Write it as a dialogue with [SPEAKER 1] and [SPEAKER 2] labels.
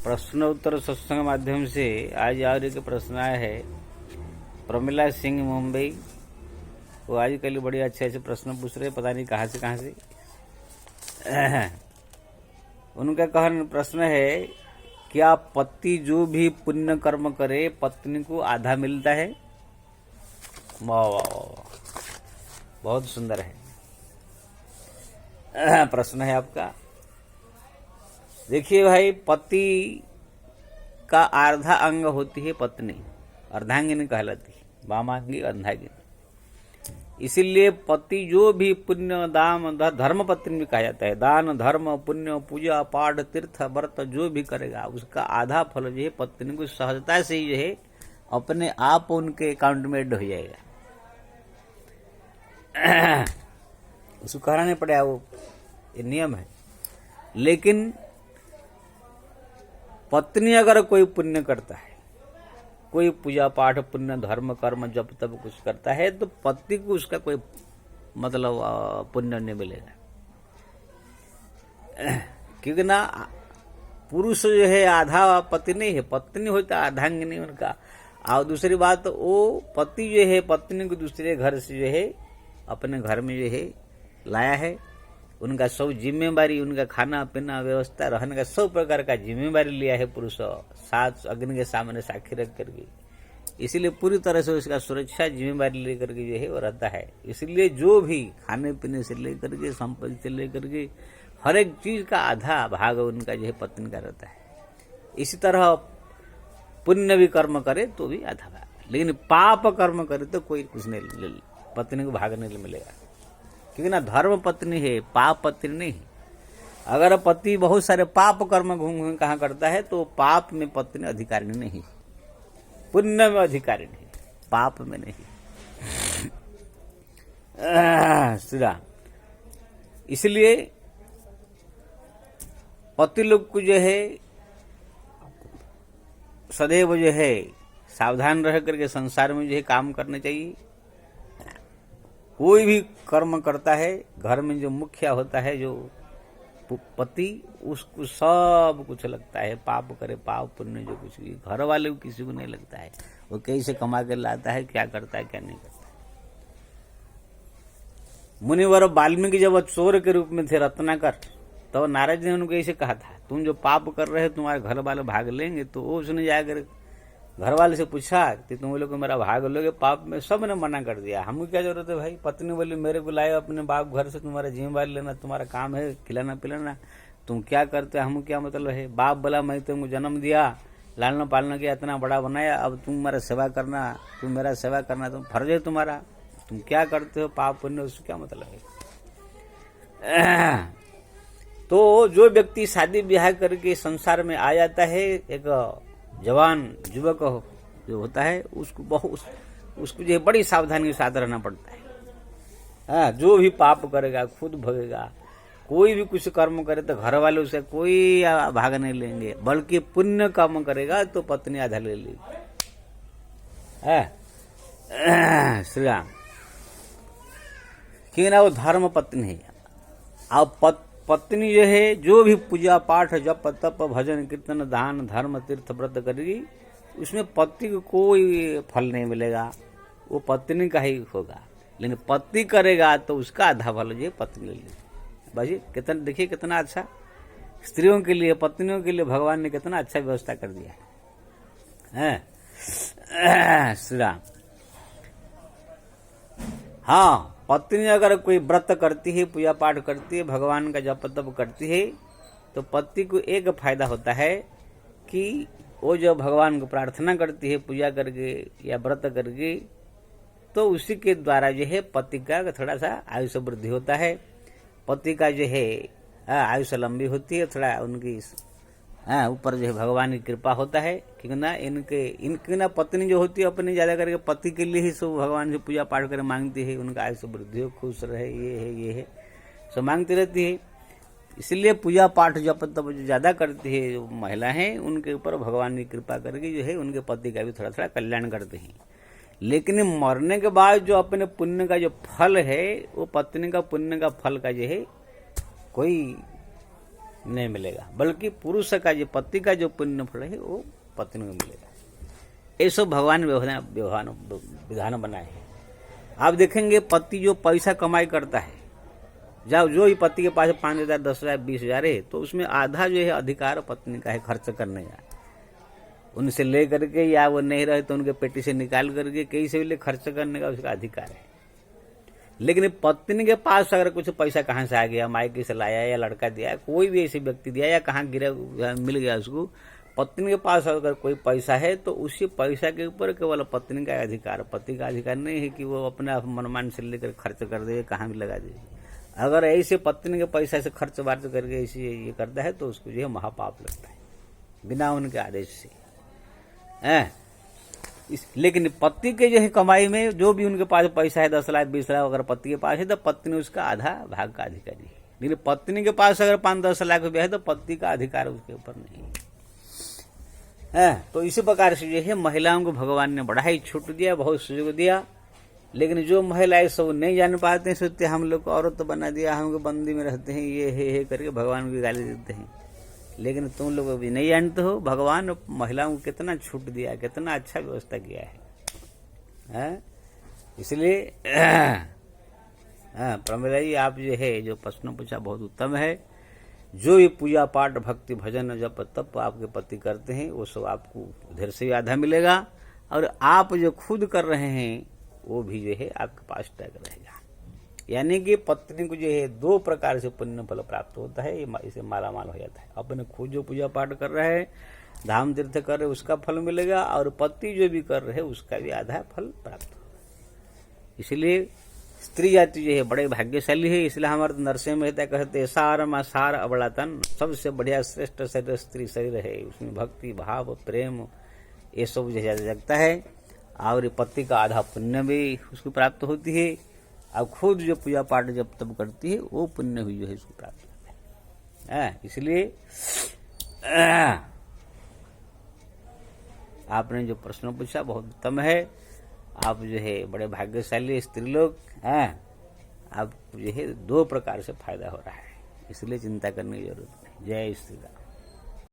[SPEAKER 1] प्रश्न उत्तर सत्संग माध्यम से आज और एक प्रश्न आया है। प्रमिला सिंह मुंबई, वो आजकल बड़े अच्छे अच्छे प्रश्न पूछ रहे, पता नहीं कहाँ से। उनका प्रश्न है, क्या पति जो भी पुण्य कर्म करे पत्नी को आधा मिलता है? वाह वाह वाह, बहुत सुंदर है प्रश्न है आपका। देखिए भाई, पति का आधा अंग होती है पत्नी, अर्धांगिनी कहलाती है, वामांगी अर्धांगिनी। इसीलिए पति जो भी पुण्य दान धर्म पत्नी भी कहा जाता है, दान धर्म पुण्य पूजा पाठ तीर्थ व्रत जो भी करेगा उसका आधा फल जो है पत्नी को सहजता से ही जो है अपने आप उनके अकाउंट में ऐड हो जाएगा। उसको कहना नहीं पड़ेगा, वो ये नियम है। लेकिन पत्नी अगर कोई पुण्य करता है, कोई पूजा पाठ पुण्य धर्म कर्म जब तब कुछ करता है, तो पति को उसका कोई मतलब पुण्य नहीं मिलेगा। क्योंकि ना पुरुष जो है आधा पति नहीं है, पत्नी होता आधांगिनी उनका। और दूसरी बात, वो पति जो है पत्नी को दूसरे घर से जो है अपने घर में जो है लाया है। उनका सब जिम्मेवारी, उनका खाना पीना व्यवस्था रहने का सब प्रकार का जिम्मेवारी लिया है पुरुष, साथ अग्नि के सामने साक्षी रख करके। इसीलिए पूरी तरह से उसका सुरक्षा जिम्मेवारी लेकर के जो है वो रहता है। इसलिए जो भी खाने पीने से लेकर के संपत्ति से लेकर के हर एक चीज का आधा भाग उनका जो है पत्नी का रहता है। इसी तरह पुण्य भी कर्म करे तो भी आधा भाग, लेकिन पाप कर्म करे तो कोई कुछ नहीं, पत्नी को भाग नहीं मिलेगा। क्योंकि ना धर्म पत्नी है, पाप पत्नी नहीं। अगर पति बहुत सारे पाप कर्म घूम घूम कहाँ करता है, तो पाप में पत्नी अधिकारिणी नहीं, पुण्य में अधिकारिणी है, पाप में नहीं। श्री राम। इसलिए पति लोग को जो है सदैव जो है सावधान रह करके संसार में जो है काम करने चाहिए। कोई भी कर्म करता है, घर में जो मुखिया होता है, जो पति, उसको सब कुछ लगता है, पाप करे पाप पुण्य जो कुछ भी, घर वाले को किसी को नहीं लगता है। वो कैसे कमा के लाता है, क्या करता है क्या नहीं करता है। मुनिवर वाल्मीकि जब चोर के रूप में थे रत्नाकर, तो नारद ने उनको ऐसे कहा था, तुम जो पाप कर रहे हो तुम्हारे घर वाले भाग लेंगे। तो उसने जाकर घर वाले से पूछा कि तुम लोग मेरा भाग लोगे पाप में? सब ने मना कर दिया। हमको क्या जरूरत है भाई? पत्नी बोली, मेरे को लाए अपने बाप घर से, तुम्हारा जिम्मेवारी लेना, तुम्हारा काम है खिलाना पिलाना, तुम क्या करते हो, हमको क्या मतलब है? बाप बोला, मैं तुमको जन्म दिया, लालना पालना किया, इतना बड़ा बनाया, अब तुम मेरा सेवा करना, तुम मेरा सेवा करना तुम फर्ज है तुम्हारा, तुम क्या करते हो पाप पुण्य, उससे क्या मतलब है? तो जो व्यक्ति शादी ब्याह करके संसार में आ जाता है, एक जवान युवक जो होता है, उसको जो बड़ी सावधानी के साथ रहना पड़ता है। हाँ, जो भी पाप करेगा खुद भोगेगा। कोई भी कुछ कर्म करे तो घर वाले उसे कोई भाग नहीं लेंगे, बल्कि पुण्य कर्म करेगा तो पत्नी आधा ले लेगी। श्री राम। क्यों ना वो धर्म पत्नी है। अब पत्नी जो है जो भी पूजा पाठ जप तप भजन कीर्तन दान धर्म तीर्थ व्रत करेगी, उसमें पति को कोई फल नहीं मिलेगा, वो पत्नी का ही होगा। लेकिन पति करेगा तो उसका आधा फल जो पत्नी ले लेगी। भाई कितना, देखिए कितना अच्छा स्त्रियों के लिए, पत्नियों के लिए भगवान ने कितना अच्छा व्यवस्था कर दिया है। श्री राम। हाँ, पत्नी अगर कोई व्रत करती है, पूजा पाठ करती है, भगवान का जप तप करती है, तो पति को एक फायदा होता है कि वो जो भगवान को प्रार्थना करती है पूजा करके या व्रत करके, तो उसी के द्वारा जो है पति का थोड़ा सा आयुष्य वृद्धि होता है, पति का जो है आयुष्य लंबी होती है, थोड़ा उनकी ऊपर जो है भगवान की कृपा होता है। क्योंकि ना इनकी ना पत्नी जो होती है अपने ज्यादा करके पति के लिए ही सब भगवान से पूजा पाठ कर मांगती है, उनका आयुष्य वृद्धि हो, खुश रहे, ये है सब मांगती रहती है। इसलिए पूजा पाठ जब तब जो ज्यादा करती है जो महिला है, उनके ऊपर भगवान की कृपा करके जो है उनके पति का भी थोड़ा थोड़ा कल्याण करते हैं। लेकिन मरने के बाद जो अपने पुण्य का जो फल है, वो पत्नी का पुण्य का फल का जो है कोई नहीं मिलेगा, बल्कि पुरुष का जो पति का जो पुण्य फल है वो पत्नी को मिलेगा। ये सब भगवान विधान बनाए हैं। आप देखेंगे पति जो पैसा कमाई करता है, जब जो ही पति के पास 5,000 10,000 20,000 है, तो उसमें आधा जो है अधिकार पत्नी का है खर्च करने का, उनसे ले करके, या वो नहीं रहे तो उनके पेटी से निकाल करके कहीं से भी ले खर्च करने का उसका अधिकार है। लेकिन पत्नी के पास अगर कुछ पैसा कहाँ से आ गया, मायके से लाया या लड़का दिया, कोई भी ऐसे व्यक्ति दिया या कहाँ गिरा मिल गया उसको, पत्नी के पास अगर कोई पैसा है तो उसी पैसा के ऊपर केवल पत्नी का अधिकार, पति का अधिकार नहीं है कि वो अपना मनमान से लेकर खर्च कर दे, कहाँ भी लगा दे। अगर ऐसे पत्नी के पैसा से खर्च वार्च करके ऐसे ये करता है तो उसको जो है महापाप लगता है, बिना उनके आदेश से। लेकिन पति के जो है कमाई में जो भी उनके पास पैसा है 10 लाख 20 लाख अगर पति के पास है तो पत्नी उसका आधा भाग का अधिकारी है। लेकिन पत्नी के पास अगर 5-10 लाख रुपया है तो पति का अधिकार उसके ऊपर नहीं है। तो इसी प्रकार से जो है महिलाओं को भगवान ने बड़ा ही छूट दिया, बहुत सुयोग दिया। लेकिन जो महिलाएं सब नहीं जान पाते हैं, सोचते हम लोग को औरत बना दिया, हम लोग बंदी में रहते हैं, ये है करके भगवान की गाली देते हैं। लेकिन तुम लोग अभी नहीं जानते हो भगवान महिलाओं को कितना छूट दिया, कितना अच्छा व्यवस्था किया है। इसलिए प्रमिला जी आप जो है जो प्रश्न पूछा बहुत उत्तम है। जो ये पूजा पाठ भक्ति भजन जप तप आपके पति करते हैं वो सब आपको उधर से आधा मिलेगा, और आप जो खुद कर रहे हैं वो भी जो है आपके पास टैग रहेगा। यानी कि पत्नी को जो है 2 प्रकार से पुण्य फल प्राप्त होता है, इसे मालामाल हो जाता है। अपने खुद जो पूजा पाठ कर रहे हैं, धाम तीर्थ कर रहे उसका फल मिलेगा, और पति जो भी कर रहे उसका भी आधा फल प्राप्त होगा। इसलिए स्त्री जाति जो है बड़े भाग्यशाली है। इसलिए हमारे नरसिंह मेहता कहते सार में सार अबड़ातन, सबसे बढ़िया श्रेष्ठ शरीर स्त्री शरीर है, उसमें भक्ति भाव प्रेम ये सब जो जगता है, और पति का आधा पुण्य भी उसको प्राप्त होती है, और खुद जो पूजा पाठ जब तब करती है वो पुण्य भी जो है उसको प्राप्त होता है। इसलिए आपने जो प्रश्न पूछा बहुत उत्तम है। आप जो है बड़े भाग्यशाली स्त्री लोग हैं, आप जो है 2 प्रकार से फायदा हो रहा है, इसलिए चिंता करने की जरूरत नहीं। जय श्री राम।